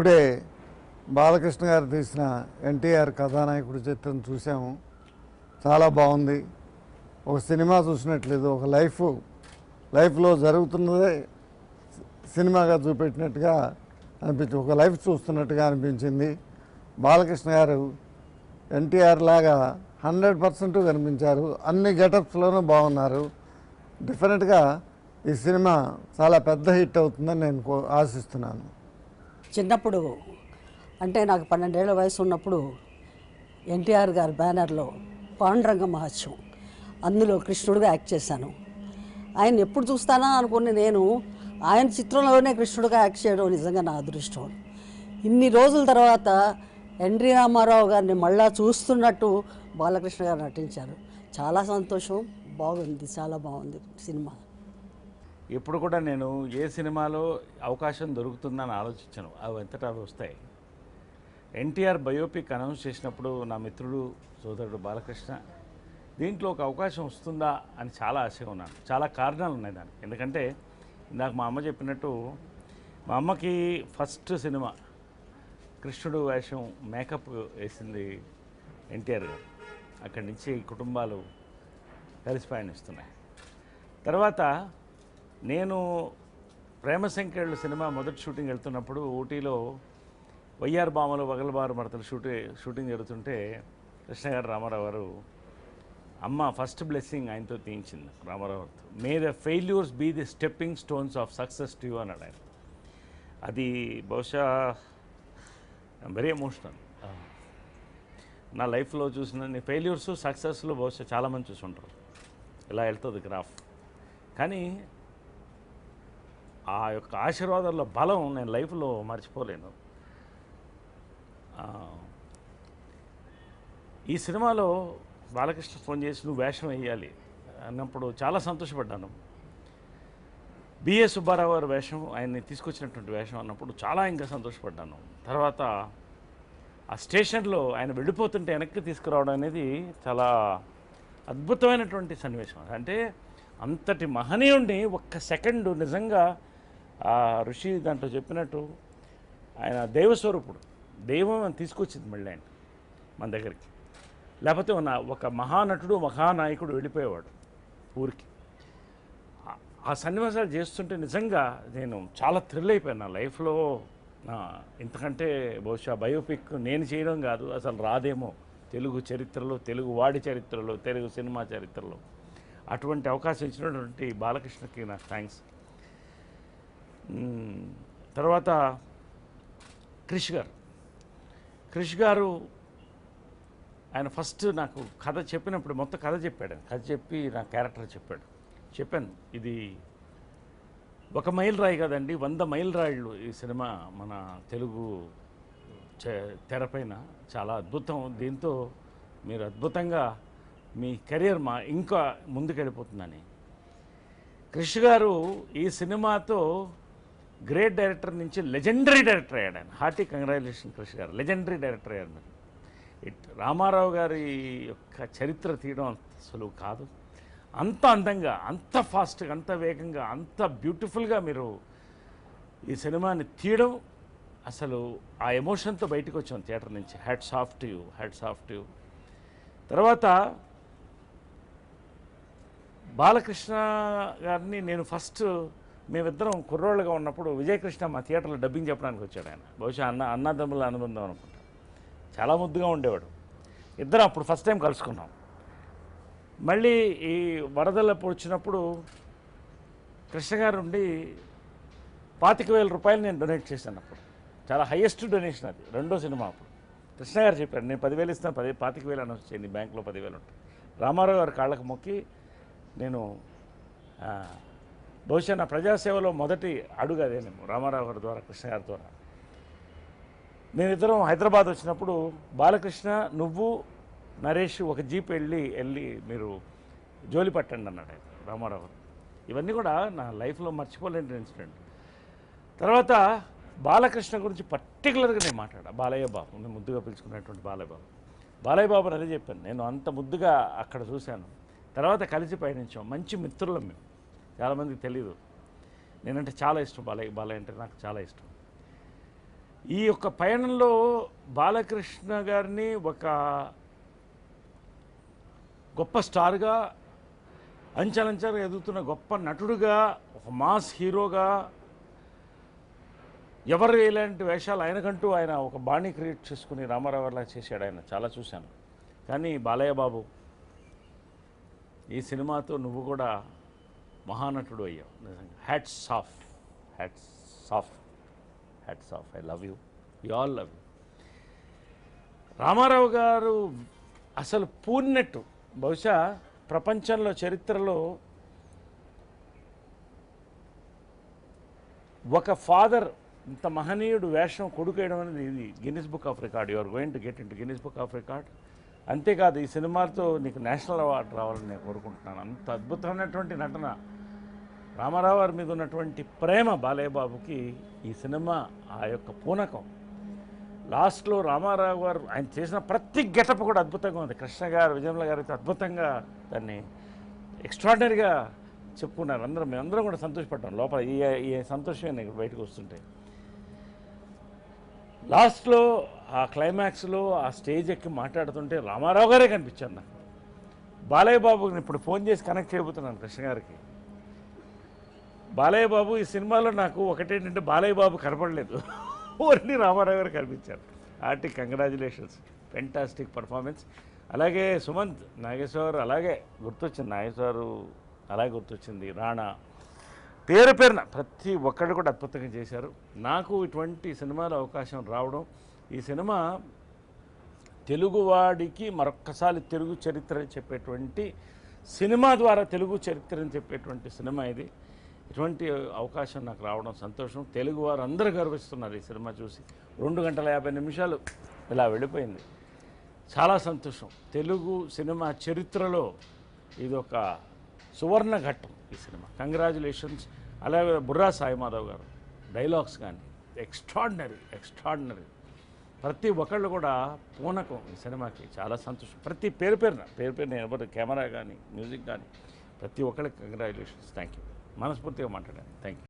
ఇప్పుడే బాలకృష్ణ గారు తీసిన ఎన్టీఆర్ కథానాయకుడి చిత్రం చూసాము. చాలా బాగుంది. ఒక సినిమా చూసినట్లేదు, ఒక లైఫ్లో జరుగుతున్నదే సినిమాగా చూపెట్టినట్టుగా అనిపించింది, ఒక లైఫ్ చూస్తున్నట్టుగా అనిపించింది. బాలకృష్ణ గారు ఎన్టీఆర్ లాగా 100% కనిపించారు. అన్ని గెటప్స్లోనూ బాగున్నారు. డెఫినెట్గా ఈ సినిమా చాలా పెద్ద హిట్ అవుతుందని నేను ఆశిస్తున్నాను. చిన్నప్పుడు అంటే నాకు 12 ఏళ్ల వయసు ఉన్నప్పుడు ఎన్టీఆర్ గారి బ్యానర్లో పాండురంగ మహత్యం అందులో కృష్ణుడిగా యాక్ట్ చేశాను. ఆయన ఎప్పుడు చూస్తానా అనుకుని నేను ఆయన చిత్రంలోనే కృష్ణుడిగా యాక్ట్ చేయడం నిజంగా నా అదృష్టం. ఇన్ని రోజుల తర్వాత ఎన్టీ రామారావు గారిని మళ్ళా చూస్తున్నట్టు బాలకృష్ణ గారు నటించారు. చాలా సంతోషం. బాగుంది, చాలా బాగుంది సినిమా. ఇప్పుడు కూడా నేను ఏ సినిమాలో అవకాశం దొరుకుతుందని ఆలోచించాను, అవి ఎంతటా అవి వస్తాయి. ఎన్టీఆర్ బయోపిక్ అనౌన్స్ చేసినప్పుడు నా మిత్రుడు సోదరుడు బాలకృష్ణ దీంట్లో ఒక అవకాశం వస్తుందా అని చాలా ఆశగా ఉన్నాను. చాలా కారణాలు ఉన్నాయి దానికి. ఎందుకంటే ఇందాక మా అమ్మ చెప్పినట్టు మా అమ్మకి ఫస్ట్ సినిమా కృష్ణుడు వేషం మేకప్ వేసింది ఎన్టీఆర్ గారు. అక్కడి నుంచి కుటుంబాలు కలిసి పయనిస్తున్నాయి. తర్వాత నేను ప్రేమ సంఖ్యలు సినిమా మొదటి షూటింగ్ వెళ్తున్నప్పుడు ఊటీలో వయ్యారు బామలు వగలబారు మడతలు షూటింగ్ జరుగుతుంటే కృష్ణ గారు రామారావు గారు అమ్మ ఫస్ట్ బ్లెస్సింగ్ ఆయనతో తీయించింది రామారావు గారితో. May the failures be the stepping stones of success to you అన్నాడు ఆయన. అది బహుశా వెరీ ఎమోషనల్. నా లైఫ్లో చూసిన ఫెయిల్యూర్స్ సక్సెస్లు బహుశా చాలామంది చూసి ఉంటారు, ఇలా వెళ్తుంది గ్రాఫ్. కానీ ఆ యొక్క ఆశీర్వాదాల బలం నేను లైఫ్లో మర్చిపోలేను. ఈ సినిమాలో బాలకృష్ణ ఫోన్ చేసి నువ్వు వేషం వేయాలి అన్నప్పుడు చాలా సంతోషపడ్డాను. బిఏ సుబ్బారావు గారు వేషం, ఆయన్ని తీసుకొచ్చినటువంటి వేషం అన్నప్పుడు చాలా ఇంకా సంతోషపడ్డాను. తర్వాత ఆ స్టేషన్లో ఆయన వెళ్ళిపోతుంటే వెనక్కి తీసుకురావడం అనేది చాలా అద్భుతమైనటువంటి సన్నివేశం. అంటే అంతటి మహనీయుడిని ఒక్క సెకండు నిజంగా ఆ ఋషి దాంట్లో చెప్పినట్టు ఆయన దైవస్వరూపుడు, దైవం తీసుకొచ్చింది మళ్ళీ ఆయన మన దగ్గరికి. లేకపోతే ఒక మహానటుడు మహానాయకుడు వెళ్ళిపోయేవాడు ఊరికి. ఆ సన్నివేశాలు చేస్తుంటే నిజంగా నేను చాలా థ్రిల్ అయిపోయాను. నా లైఫ్లో ఇంతకంటే బహుశా బయోపిక్ నేను చేయడం కాదు, అసలు రాదేమో తెలుగు చరిత్రలో, తెలుగు వాడి చరిత్రలో, తెలుగు సినిమా చరిత్రలో. అటువంటి అవకాశం ఇచ్చినటువంటి బాలకృష్ణకి నాకు థ్యాంక్స్. తర్వాత క్రిష్ గారు ఆయన ఫస్ట్ నాకు కథ చెప్పినప్పుడు మొత్తం కథ చెప్పాడు. కథ చెప్పి నా క్యారెక్టర్ చెప్పాను ఇది 1 మైల్ రాయి కదండి, 100 మైల్ రాయిళ్ళు ఈ సినిమా మన తెలుగు తెరపైన చాలా అద్భుతం. దీంతో మీరు అద్భుతంగా మీ కెరియర్ ఇంకా ముందుకెళ్ళిపోతుందని. క్రిష్ గారు ఈ సినిమాతో గ్రేట్ డైరెక్టర్ నుంచి లెజెండరీ డైరెక్టర్ అయ్యాడు ఆయన. హార్టీ కంగ్రాచులేషన్ క్రిష్ గారు, లెజెండరీ డైరెక్టర్ అయ్యాడు. మీరు రామారావు గారి యొక్క చరిత్ర తీయడం అంత సులువు కాదు. అంత అందంగా, అంత ఫాస్ట్గా, అంత వేగంగా, అంత బ్యూటిఫుల్గా మీరు ఈ సినిమాని తీయడం, అసలు ఆ ఎమోషన్తో బయటకు వచ్చాం థియేటర్ నుంచి. Hats off to you. తర్వాత బాలకృష్ణ గారిని నేను ఫస్ట్ మేమిద్దరం కుర్రోళ్ళుగా ఉన్నప్పుడు విజయకృష్ణ మా థియేటర్లో డబ్బింగ్ చెప్పడానికి వచ్చాడు ఆయన. బహుశా అన్నదమ్ముల అనుబంధం అనుకుంటా. చాలా ముద్దుగా ఉండేవాడు. ఇద్దరం అప్పుడు ఫస్ట్ టైం కలుసుకున్నాం. మళ్ళీ ఈ వరదలప్పుడు వచ్చినప్పుడు కృష్ణ గారు ఉండి 25,000 రూపాయలు నేను డొనేట్ చేశాను. అప్పుడు చాలా హయ్యెస్ట్ డొనేషన్ అది, రెండో సినిమా. అప్పుడు కృష్ణ గారు చెప్పారు నేను 10,000 ఇస్తాను, 25,000 అనౌన్స్ చేయండి, బ్యాంకులో 10,000 ఉంటాయి. రామారావు గారి కాళ్ళకు మొక్కి నేను బహుశా నా ప్రజాసేవలో మొదటి అడుగు అదేనేమో, రామారావు గారి ద్వారా, కృష్ణ గారి ద్వారా. నేనిద్దరం హైదరాబాద్ వచ్చినప్పుడు బాలకృష్ణ నువ్వు నరేష్ ఒక జీప్ వెళ్ళి మీరు జోలి పట్టండి అన్నాడు ఆయన, రామారావు గారు. ఇవన్నీ కూడా నా లైఫ్లో మర్చిపోలేని ఇన్సిడెంట్. తర్వాత బాలకృష్ణ గురించి పర్టికులర్గా నేను మాట్లాడా. బాలయ్య బాబు, నేను ముద్దుగా పిలుచుకున్నటువంటి బాలయ్య బాబు అదే చెప్పాను. నేను అంత ముద్దుగా అక్కడ చూశాను. తర్వాత కలిసి పయనించాం, మంచి మిత్రులం మేము. చాలామందికి తెలీదు, నేనంటే చాలా ఇష్టం. బాలయ్య అంటే నాకు చాలా ఇష్టం. ఈ యొక్క పయనంలో బాలకృష్ణ గారిని ఒక గొప్ప స్టార్గా, అంచెలంచెలుగా ఎదుగుతున్న గొప్ప నటుడుగా, ఒక మాస్ హీరోగా, ఎవరు ఇలాంటి వేషాలు ఆయనకంటూ ఆయన ఒక బాణీ క్రియేట్ చేసుకుని రామారావు అలా చేశాడు. ఆయన చాలా చూశాను. కానీ బాలయ్య బాబు, ఈ సినిమాతో నువ్వు కూడా మహానటుడు అయ్యావు. నిజంగా hats off, hats off, hats off. I love you, we all love you. Ramarao గారు అసలు పూర్ణట్టు బహుశా ప్రపంచంలో, చరిత్రలో ఒక ఫాదర్ ఇంత మహనీయుడు వేషం కొడుకేయడం అనేది ఇది Guinness book of record. You are going to get in to Guinness book of record. అంతేకాదు, ఈ సినిమాతో నీకు నేషనల్ అవార్డు రావాలని నేను కోరుకుంటున్నాను. అంత అద్భుతమైనటువంటి నటన, రామారావు గారి మీద ఉన్నటువంటి ప్రేమ బాలయ్య బాబుకి ఈ సినిమా ఆ యొక్క పూనకం. లాస్ట్లో రామారావు గారు ఆయన చేసిన ప్రతి గెటప్ కూడా అద్భుతంగా ఉంది. కృష్ణ గారు, విజయమ్మ గారు అయితే అద్భుతంగా దాన్ని ఎక్స్ట్రాడినరీగా చెప్పుకున్నారు. మేమందరం కూడా సంతోషపడ్డాం. లోపల ఈ సంతోషమే నాకు బయటకు వస్తుంటాయి. లాస్ట్లో ఆ క్లైమాక్స్లో ఆ స్టేజ్ ఎక్కి మాట్లాడుతుంటే రామారావు గారే కనిపించారు నాకు. బాలయ్య బాబుని ఇప్పుడు ఫోన్ చేసి కనెక్ట్ చేయబోతున్నాను కృష్ణ గారికి. బాలయ్య బాబు, ఈ సినిమాలో నాకు ఒకటేంటంటే బాలయ్య బాబు కనపడలేదు, ఓన్లీ రామారావు గారు కనిపించారు. Congratulations, fantastic performance. అలాగే సుమంత్, నాగేశ్వర్ అలాగే గుర్తొచ్చింది, నాగేశ్వరు అలాగే గుర్తొచ్చింది, రాణా, పేరు పేరున ప్రతి ఒక్కళ్ళు కూడా అద్భుతంగా చేశారు. నాకు ఇటువంటి సినిమాలో అవకాశం రావడం, ఈ సినిమా తెలుగువాడికి మరొక్కసారి తెలుగు చరిత్రని చెప్పేటువంటి సినిమా ద్వారా తెలుగు చరిత్రని చెప్పేటువంటి సినిమా ఇది. ఇటువంటి అవకాశం నాకు రావడం సంతోషం. తెలుగు వారు అందరూ గర్విస్తున్నారు ఈ సినిమా చూసి. 2 గంటల 50 నిమిషాలు ఇలా వెళ్ళిపోయింది. చాలా సంతోషం. తెలుగు సినిమా చరిత్రలో ఇది ఒక సువర్ణ ఘట్టం ఈ సినిమా. కంగ్రాచులేషన్స్. అలాగే బుర్రా సాయి మాధవ్ గారు డైలాగ్స్ కానీ ఎక్స్ట్రాడినరీ. ప్రతి ఒక్కళ్ళు కూడా పూనకం ఈ సినిమాకి. చాలా సంతోషం. ప్రతి పేరు పేరున ఎవరు, కెమెరా కానీ మ్యూజిక్ కానీ ప్రతి ఒక్కరికి కంగ్రాచులేషన్స్. Thank you. మనస్ఫూర్తిగా మాట్లాడాను. Thank you.